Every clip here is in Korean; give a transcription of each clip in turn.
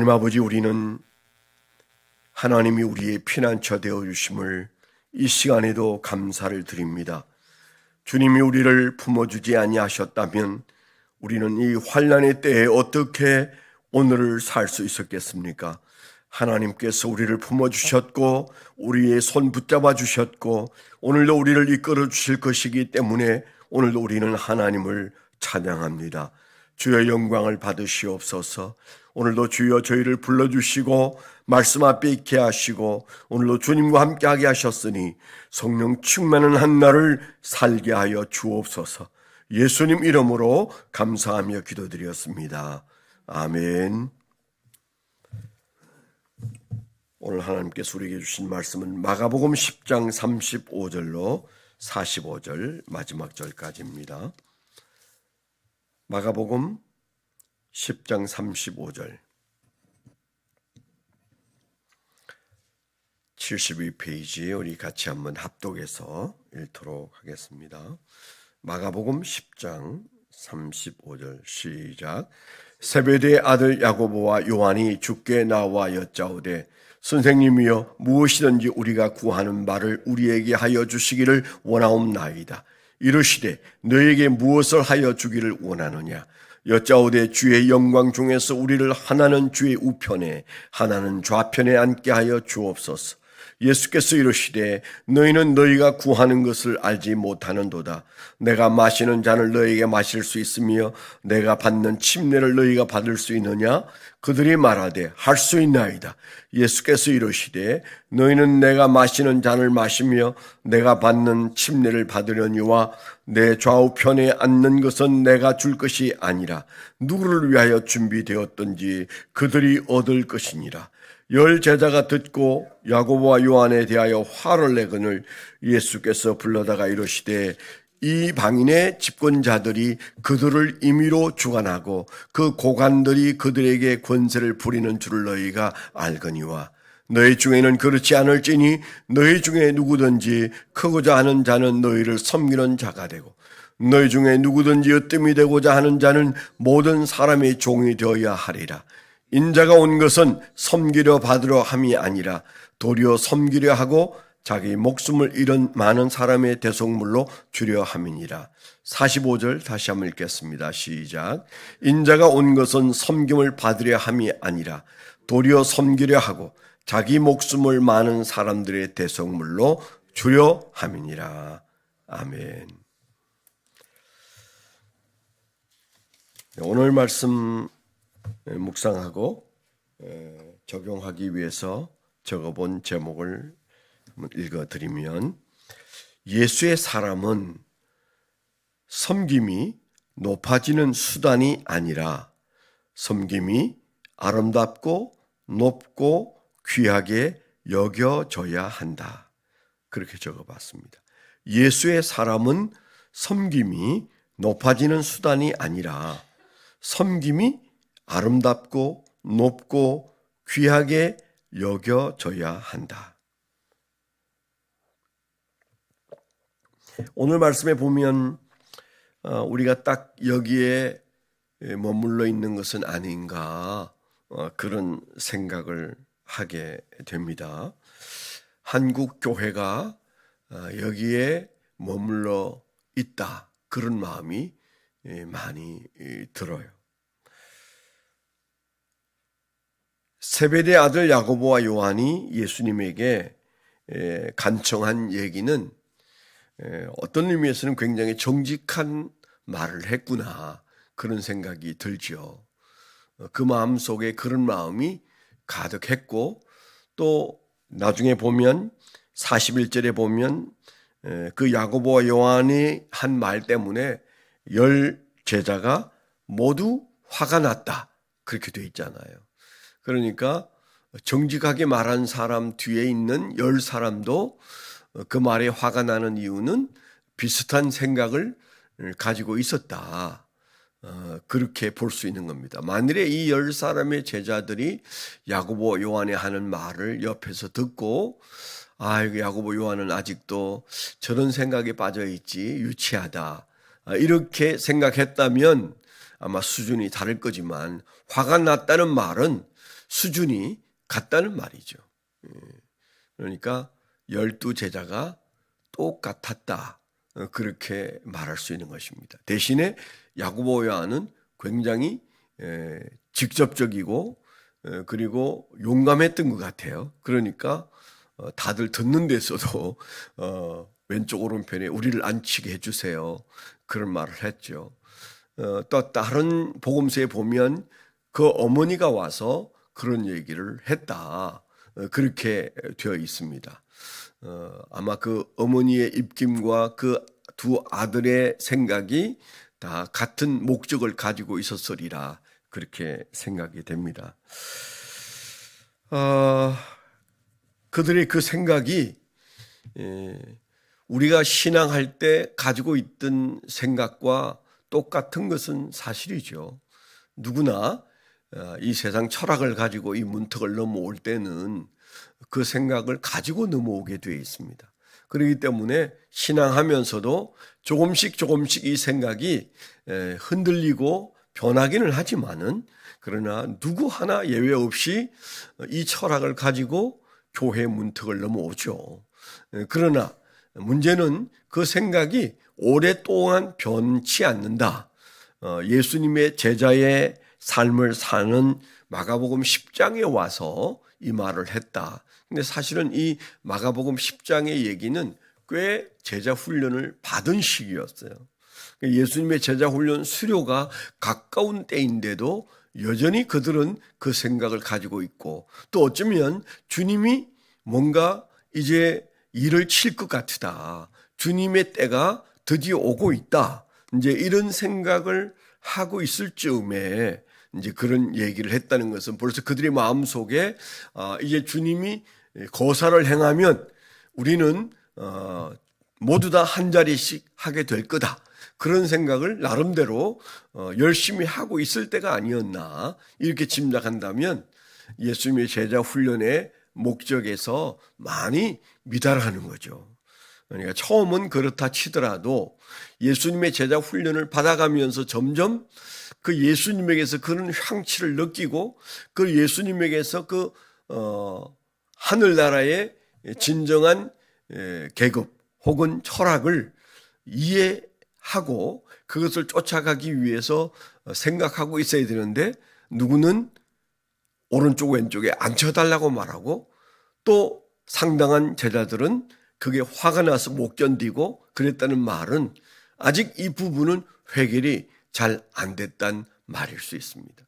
하나님 아버지, 우리는 하나님이 우리의 피난처 되어 주심을 이 시간에도 감사를 드립니다. 주님이 우리를 품어주지 아니하셨다면 우리는 이 환난의 때에 어떻게 오늘을 살 수 있었겠습니까? 하나님께서 우리를 품어주셨고 우리의 손 붙잡아 주셨고 오늘도 우리를 이끌어 주실 것이기 때문에 오늘도 우리는 하나님을 찬양합니다. 주의 영광을 받으시옵소서. 오늘도 주여 저희를 불러주시고 말씀 앞에 있게 하시고 오늘도 주님과 함께하게 하셨으니 성령 충만한 한 날을 살게 하여 주옵소서. 예수님 이름으로 감사하며 기도드렸습니다. 아멘. 오늘 하나님께서 우리에게 주신 말씀은 마가복음 10장 35절로 45절 마지막 절까지입니다. 마가복음 10장 35절 72페이지에 우리 같이 한번 합독해서 읽도록 하겠습니다. 마가복음 10장 35절 시작. 세베대의 아들 야고보와 요한이 주께 나와 여짜오되 선생님이여 무엇이든지 우리가 구하는 바를 우리에게 하여 주시기를 원하옵나이다. 이르시되 너에게 무엇을 하여 주기를 원하느냐. 여짜오되 주의 영광 중에서 우리를 하나는 주의 우편에 하나는 좌편에 앉게 하여 주옵소서. 예수께서 이르시되 너희는 너희가 구하는 것을 알지 못하는도다. 내가 마시는 잔을 너희에게 마실 수 있으며 내가 받는 침례를 너희가 받을 수 있느냐? 그들이 말하되 할 수 있나이다. 예수께서 이르시되 너희는 내가 마시는 잔을 마시며 내가 받는 침례를 받으려니와 내 좌우편에 앉는 것은 내가 줄 것이 아니라 누구를 위하여 준비되었든지 그들이 얻을 것이니라. 열 제자가 듣고 야고보와 요한에 대하여 화를 내거늘 예수께서 불러다가 이르시되 이 방인의 집권자들이 그들을 임의로 주관하고 그 고관들이 그들에게 권세를 부리는 줄을 너희가 알거니와 너희 중에는 그렇지 않을지니 너희 중에 누구든지 크고자 하는 자는 너희를 섬기는 자가 되고 너희 중에 누구든지 으뜸이 되고자 하는 자는 모든 사람의 종이 되어야 하리라. 인자가 온 것은 섬기려 받으려 함이 아니라 도리어 섬기려 하고 자기 목숨을 잃은 많은 사람의 대속물로 주려 함이니라. 45절 다시 한번 읽겠습니다. 시작. 인자가 온 것은 섬김을 받으려 함이 아니라 도리어 섬기려 하고 자기 목숨을 많은 사람들의 대속물로 주려 함이니라. 아멘. 오늘 말씀 묵상하고 적용하기 위해서 적어본 제목을 읽어드리면 예수의 사람은 섬김이 높아지는 수단이 아니라 섬김이 아름답고 높고 귀하게 여겨져야 한다. 그렇게 적어봤습니다. 예수의 사람은 섬김이 높아지는 수단이 아니라 섬김이 아름답고 높고 귀하게 여겨져야 한다. 오늘 말씀에 보면 우리가 딱 여기에 머물러 있는 것은 아닌가 그런 생각을 하게 됩니다. 한국 교회가 여기에 머물러 있다 그런 마음이 많이 들어요. 세베대의 아들 야고보와 요한이 예수님에게 간청한 얘기는 어떤 의미에서는 굉장히 정직한 말을 했구나 그런 생각이 들죠. 그 마음 속에 그런 마음이 가득했고 또 나중에 보면 41절에 보면 그 야고보와 요한이 한 말 때문에 열 제자가 모두 화가 났다 그렇게 돼 있잖아요. 그러니까 정직하게 말한 사람 뒤에 있는 열 사람도 그 말에 화가 나는 이유는 비슷한 생각을 가지고 있었다. 그렇게 볼 수 있는 겁니다. 만일에 이 열 사람의 제자들이 야고보 요한이 하는 말을 옆에서 듣고 야고보 요한은 아직도 저런 생각에 빠져 있지 유치하다 이렇게 생각했다면 아마 수준이 다를 거지만 화가 났다는 말은 수준이 같다는 말이죠. 그러니까 12제자가 똑같았다. 그렇게 말할 수 있는 것입니다. 대신에 야고보 요한은 굉장히 직접적이고 그리고 용감했던 것 같아요. 그러니까 다들 듣는 데서도 왼쪽 오른편에 우리를 앉히게 해주세요. 그런 말을 했죠. 또 다른 복음서에 보면 그 어머니가 와서 그런 얘기를 했다. 그렇게 되어 있습니다. 아마 그 어머니의 입김과 그 두 아들의 생각이 다 같은 목적을 가지고 있었으리라 그렇게 생각이 됩니다. 그들의 그 생각이 우리가 신앙할 때 가지고 있던 생각과 똑같은 것은 사실이죠. 누구나 이 세상 철학을 가지고 이 문턱을 넘어올 때는 그 생각을 가지고 넘어오게 되어 있습니다. 그렇기 때문에 신앙하면서도 조금씩 이 생각이 흔들리고 변하기는 하지만은 그러나 누구 하나 예외 없이 이 철학을 가지고 교회 문턱을 넘어오죠. 그러나 문제는 그 생각이 오랫동안 변치 않는다. 예수님의 제자의 삶을 사는 마가복음 10장에 와서 이 말을 했다. 근데 사실은 이 마가복음 10장의 얘기는 꽤 제자 훈련을 받은 시기였어요. 예수님의 제자 훈련 수료가 가까운 때인데도 여전히 그들은 그 생각을 가지고 있고 또 어쩌면 주님이 뭔가 이제 일을 칠 것 같다. 주님의 때가 드디어 오고 있다. 이제 이런 생각을 하고 있을 즈음에 이제 그런 얘기를 했다는 것은 벌써 그들의 마음속에 이제 주님이 거사를 행하면 우리는 모두 다 한 자리씩 하게 될 거다. 그런 생각을 나름대로 열심히 하고 있을 때가 아니었나 이렇게 짐작한다면 예수님의 제자 훈련의 목적에서 많이 미달하는 거죠. 그러니까 처음은 그렇다 치더라도 예수님의 제자 훈련을 받아가면서 점점 그 예수님에게서 그런 향취를 느끼고 그 예수님에게서 그 하늘나라의 진정한 계급 혹은 철학을 이해하고 그것을 쫓아가기 위해서 생각하고 있어야 되는데 누구는 오른쪽 왼쪽에 앉혀달라고 말하고 또 상당한 제자들은 그게 화가 나서 못 견디고 그랬다는 말은 아직 이 부분은 해결이 잘 안 됐단 말일 수 있습니다.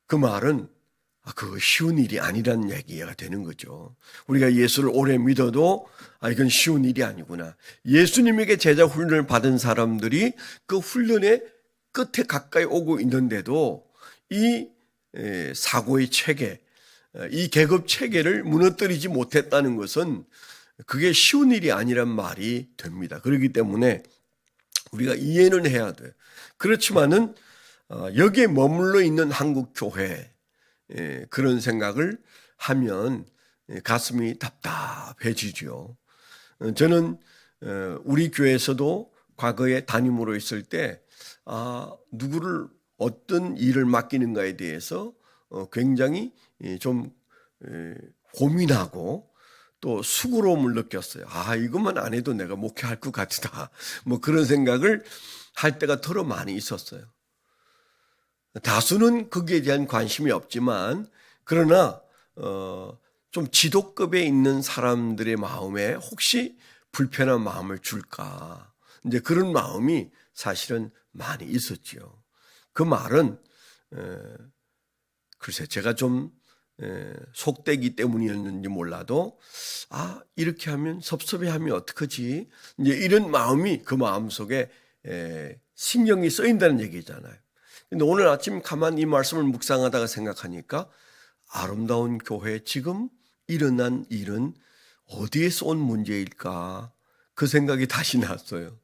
그 말은 그거 쉬운 일이 아니라는 얘기가 되는 거죠. 우리가 예수를 오래 믿어도 이건 쉬운 일이 아니구나. 예수님에게 제자 훈련을 받은 사람들이 그 훈련의 끝에 가까이 오고 있는데도 이 사고의 체계, 이 계급 체계를 무너뜨리지 못했다는 것은 그게 쉬운 일이 아니란 말이 됩니다. 그렇기 때문에 우리가 이해는 해야 돼요. 그렇지만은 여기에 머물러 있는 한국 교회 그런 생각을 하면 가슴이 답답해지죠. 저는 우리 교회에서도 과거에 담임으로 있을 때 누구를 어떤 일을 맡기는가에 대해서 굉장히 좀 고민하고 또 수고로움을 느꼈어요. 이것만 안 해도 내가 목회할 것 같다. 뭐 그런 생각을 할 때가 더러 많이 있었어요. 다수는 거기에 대한 관심이 없지만 그러나 좀 지도급에 있는 사람들의 마음에 혹시 불편한 마음을 줄까? 이제 그런 마음이 사실은 많이 있었죠. 그 말은 글쎄 제가 좀 속되기 때문이었는지 몰라도 이렇게 하면 섭섭해하면 어떡하지? 이제 이런 마음이 그 마음속에 신경이 쓰인다는 얘기잖아요. 근데 오늘 아침 가만히 이 말씀을 묵상하다가 생각하니까 아름다운 교회 지금 일어난 일은 어디에서 온 문제일까? 그 생각이 다시 났어요.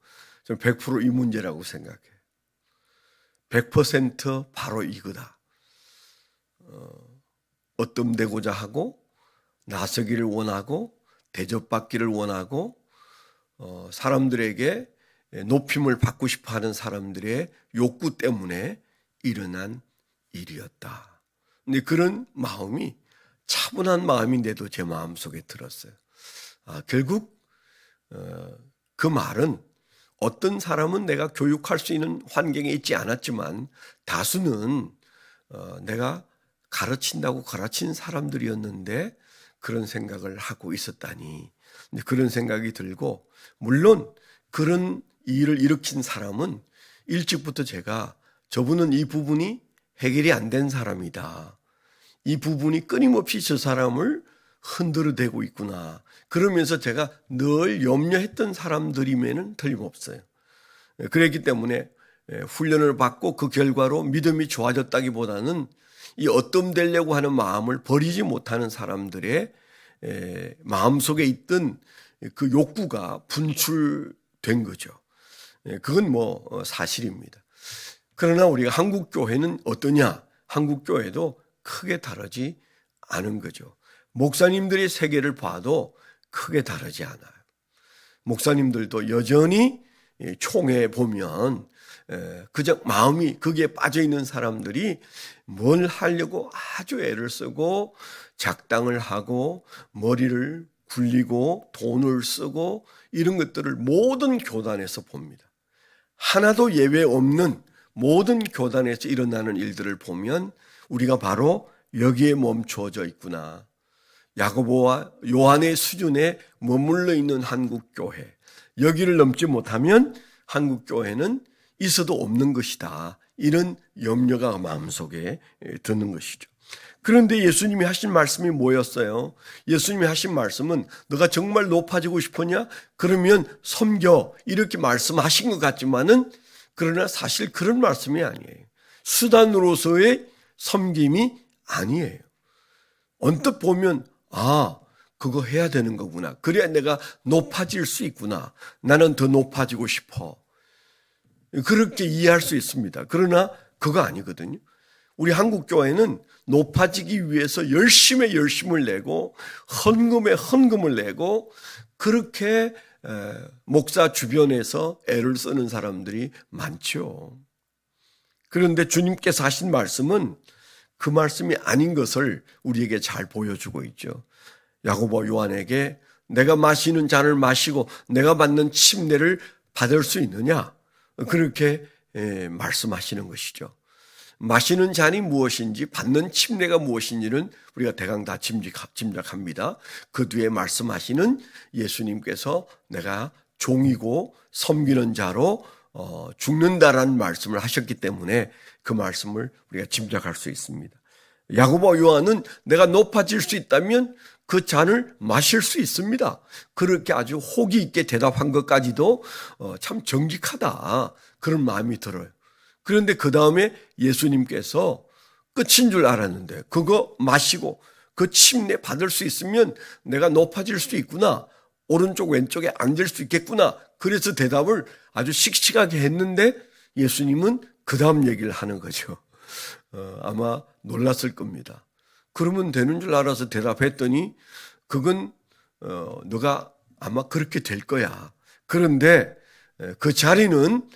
저는 100% 이 문제라고 생각해요. 100% 바로 이거다. 어뜸되고자 하고 나서기를 원하고 대접받기를 원하고 사람들에게 높임을 받고 싶어하는 사람들의 욕구 때문에 일어난 일이었다. 근데 그런 마음이 차분한 마음인데도 제 마음속에 들었어요. 결국 그 말은 어떤 사람은 내가 교육할 수 있는 환경에 있지 않았지만 다수는 내가 가르친다고 가르친 사람들이었는데 그런 생각을 하고 있었다니. 그런 생각이 들고, 물론 그런 일을 일으킨 사람은 일찍부터 제가 저분은 이 부분이 해결이 안 된 사람이다. 이 부분이 끊임없이 저 사람을 흔들어대고 있구나. 그러면서 제가 늘 염려했던 사람들이면은 틀림없어요. 그랬기 때문에 훈련을 받고 그 결과로 믿음이 좋아졌다기보다는 이 어뜸되려고 하는 마음을 버리지 못하는 사람들의 마음속에 있던 그 욕구가 분출된 거죠. 그건 사실입니다. 그러나 우리가 한국교회는 어떠냐? 한국교회도 크게 다르지 않은 거죠. 목사님들의 세계를 봐도 크게 다르지 않아요. 목사님들도 여전히 총회 보면 그저 마음이 거기에 빠져 있는 사람들이 뭘 하려고 아주 애를 쓰고 작당을 하고 머리를 굴리고 돈을 쓰고 이런 것들을 모든 교단에서 봅니다. 하나도 예외 없는 모든 교단에서 일어나는 일들을 보면 우리가 바로 여기에 멈춰져 있구나. 야고보와 요한의 수준에 머물러 있는 한국교회, 여기를 넘지 못하면 한국교회는 있어도 없는 것이다. 이런 염려가 마음속에 드는 것이죠. 그런데 예수님이 하신 말씀이 뭐였어요? 예수님이 하신 말씀은 너가 정말 높아지고 싶으냐? 그러면 섬겨. 이렇게 말씀하신 것 같지만은 그러나 사실 그런 말씀이 아니에요. 수단으로서의 섬김이 아니에요. 언뜻 보면 그거 해야 되는 거구나. 그래야 내가 높아질 수 있구나. 나는 더 높아지고 싶어. 그렇게 이해할 수 있습니다. 그러나 그거 아니거든요. 우리 한국교회는 높아지기 위해서 열심을 내고 헌금에 헌금을 내고 그렇게 목사 주변에서 애를 쓰는 사람들이 많죠. 그런데 주님께서 하신 말씀은 그 말씀이 아닌 것을 우리에게 잘 보여주고 있죠. 야고보 요한에게 내가 마시는 잔을 마시고 내가 받는 침례를 받을 수 있느냐? 그렇게 말씀하시는 것이죠. 마시는 잔이 무엇인지 받는 침례가 무엇인지는 우리가 대강 다 짐작합니다. 그 뒤에 말씀하시는 예수님께서 내가 종이고 섬기는 자로 죽는다라는 말씀을 하셨기 때문에 그 말씀을 우리가 짐작할 수 있습니다. 야고보 요한은 내가 높아질 수 있다면 그 잔을 마실 수 있습니다. 그렇게 아주 호기 있게 대답한 것까지도 참 정직하다 그런 마음이 들어요. 그런데 그 다음에 예수님께서 끝인 줄 알았는데 그거 마시고 그 침례 받을 수 있으면 내가 높아질 수 있구나. 오른쪽 왼쪽에 앉을 수 있겠구나. 그래서 대답을 아주 씩씩하게 했는데 예수님은 그 다음 얘기를 하는 거죠. 아마 놀랐을 겁니다. 그러면 되는 줄 알아서 대답했더니 그건 너가 아마 그렇게 될 거야. 그런데 그 자리는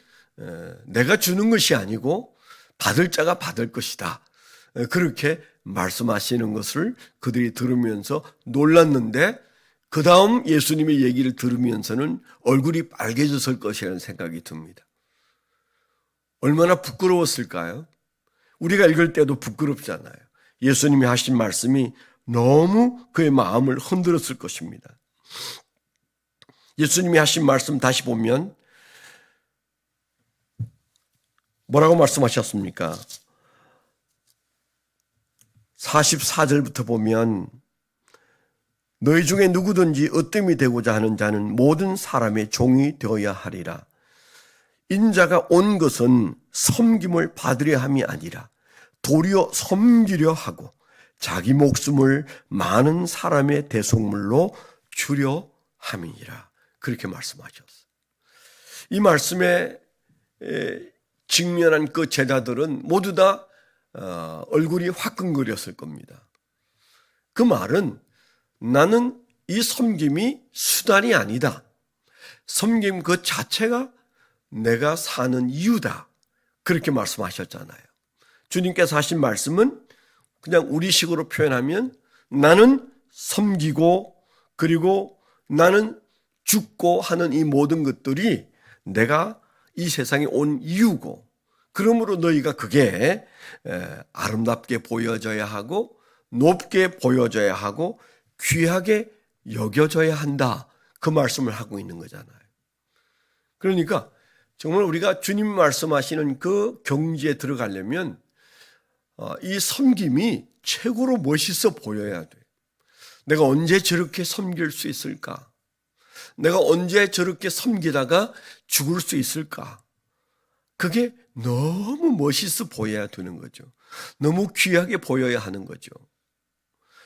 내가 주는 것이 아니고 받을 자가 받을 것이다. 그렇게 말씀하시는 것을 그들이 들으면서 놀랐는데 그 다음 예수님의 얘기를 들으면서는 얼굴이 빨개졌을 것이라는 생각이 듭니다. 얼마나 부끄러웠을까요? 우리가 읽을 때도 부끄럽잖아요. 예수님이 하신 말씀이 너무 그의 마음을 흔들었을 것입니다. 예수님이 하신 말씀 다시 보면 뭐라고 말씀하셨습니까? 44절부터 보면 너희 중에 누구든지 으뜸이 되고자 하는 자는 모든 사람의 종이 되어야 하리라. 인자가 온 것은 섬김을 받으려 함이 아니라 도리어 섬기려 하고 자기 목숨을 많은 사람의 대속물로 주려 함이니라. 그렇게 말씀하셨어요. 이 말씀에 직면한 그 제자들은 모두 다 얼굴이 화끈거렸을 겁니다. 그 말은 나는 이 섬김이 수단이 아니다. 섬김 그 자체가 내가 사는 이유다. 그렇게 말씀하셨잖아요. 주님께서 하신 말씀은 그냥 우리식으로 표현하면 나는 섬기고 그리고 나는 죽고 하는 이 모든 것들이 내가 이 세상에 온 이유고, 그러므로 너희가 그게 아름답게 보여져야 하고 높게 보여져야 하고 귀하게 여겨져야 한다, 그 말씀을 하고 있는 거잖아요. 그러니까 정말 우리가 주님 말씀하시는 그 경지에 들어가려면 이 섬김이 최고로 멋있어 보여야 돼요. 내가 언제 저렇게 섬길 수 있을까? 내가 언제 저렇게 섬기다가 죽을 수 있을까? 그게 너무 멋있어 보여야 되는 거죠. 너무 귀하게 보여야 하는 거죠.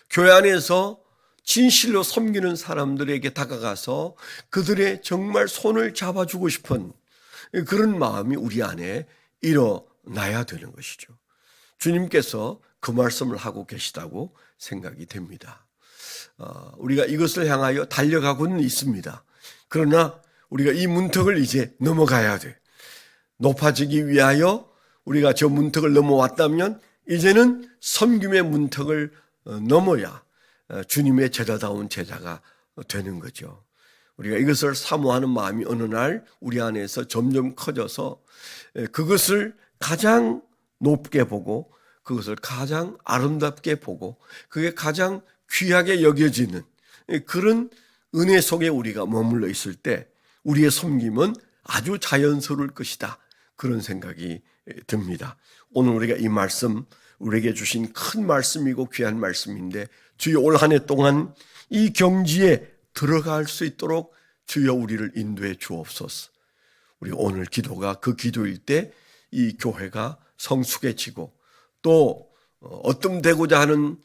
교회 안에서 진실로 섬기는 사람들에게 다가가서 그들의 정말 손을 잡아주고 싶은 그런 마음이 우리 안에 일어나야 되는 것이죠. 주님께서 그 말씀을 하고 계시다고 생각이 됩니다. 우리가 이것을 향하여 달려가고는 있습니다. 그러나 우리가 이 문턱을 이제 넘어가야 돼. 높아지기 위하여 우리가 저 문턱을 넘어왔다면 이제는 섬김의 문턱을 넘어야 주님의 제자다운 제자가 되는 거죠. 우리가 이것을 사모하는 마음이 어느 날 우리 안에서 점점 커져서 그것을 가장 높게 보고 그것을 가장 아름답게 보고 그게 가장 귀하게 여겨지는 그런 은혜 속에 우리가 머물러 있을 때 우리의 섬김은 아주 자연스러울 것이다, 그런 생각이 듭니다. 오늘 우리가 이 말씀, 우리에게 주신 큰 말씀이고 귀한 말씀인데, 주여 올 한 해 동안 이 경지에 들어갈 수 있도록 주여 우리를 인도해 주옵소서. 우리 오늘 기도가 그 기도일 때 이 교회가 성숙해지고 또 어뜸되고자 하는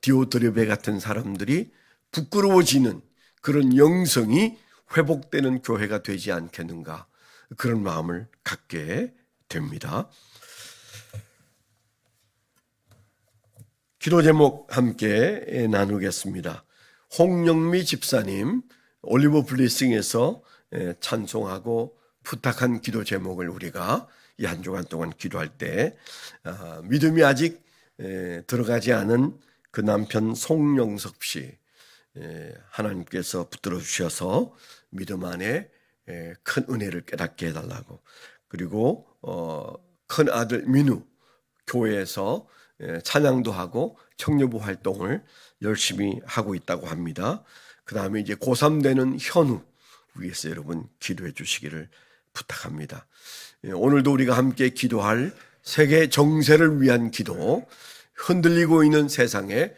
디오드레베 같은 사람들이 부끄러워지는 그런 영성이 회복되는 교회가 되지 않겠는가, 그런 마음을 갖게 됩니다. 기도 제목 함께 나누겠습니다. 홍영미 집사님 올리브 블레싱에서 찬송하고 부탁한 기도 제목을 우리가 이 한 주간 동안 기도할 때 믿음이 아직 들어가지 않은 그 남편 송영석 씨, 하나님께서 붙들어 주셔서 믿음 안에 큰 은혜를 깨닫게 해달라고, 그리고 큰 아들 민우 교회에서 찬양도 하고 청년부 활동을 열심히 하고 있다고 합니다. 그 다음에 이제 고3 되는 현우 위해서 여러분 기도해 주시기를 부탁합니다. 오늘도 우리가 함께 기도할 세계 정세를 위한 기도, 흔들리고 있는 세상에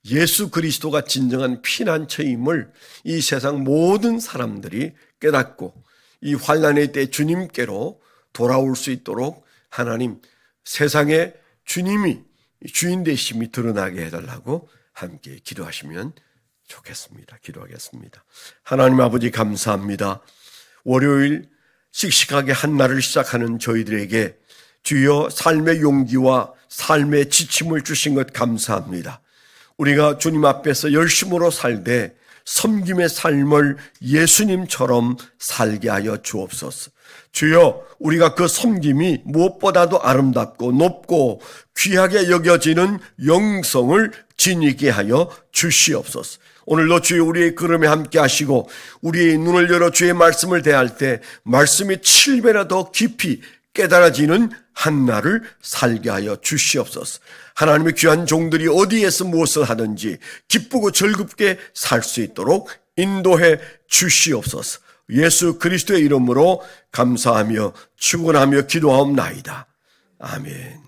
예수 그리스도가 진정한 피난처임을 이 세상 모든 사람들이 깨닫고 이 환난의 때 주님께로 돌아올 수 있도록 하나님, 세상에 주님이 주인 되심이 드러나게 해달라고 함께 기도하시면 좋겠습니다. 기도하겠습니다. 하나님 아버지, 감사합니다. 월요일 씩씩하게 한 날을 시작하는 저희들에게 주여 삶의 용기와 삶의 지침을 주신 것 감사합니다. 우리가 주님 앞에서 열심으로 살되 섬김의 삶을 예수님처럼 살게 하여 주옵소서. 주여, 우리가 그 섬김이 무엇보다도 아름답고 높고 귀하게 여겨지는 영성을 지니게 하여 주시옵소서. 오늘도 주여 우리의 걸음에 함께 하시고 우리의 눈을 열어 주의 말씀을 대할 때 말씀이 7배나 더 깊이 깨달아지는 한 날을 살게 하여 주시옵소서. 하나님의 귀한 종들이 어디에서 무엇을 하든지 기쁘고 즐겁게 살 수 있도록 인도해 주시옵소서. 예수 그리스도의 이름으로 감사하며 축원하며 기도하옵나이다. 아멘.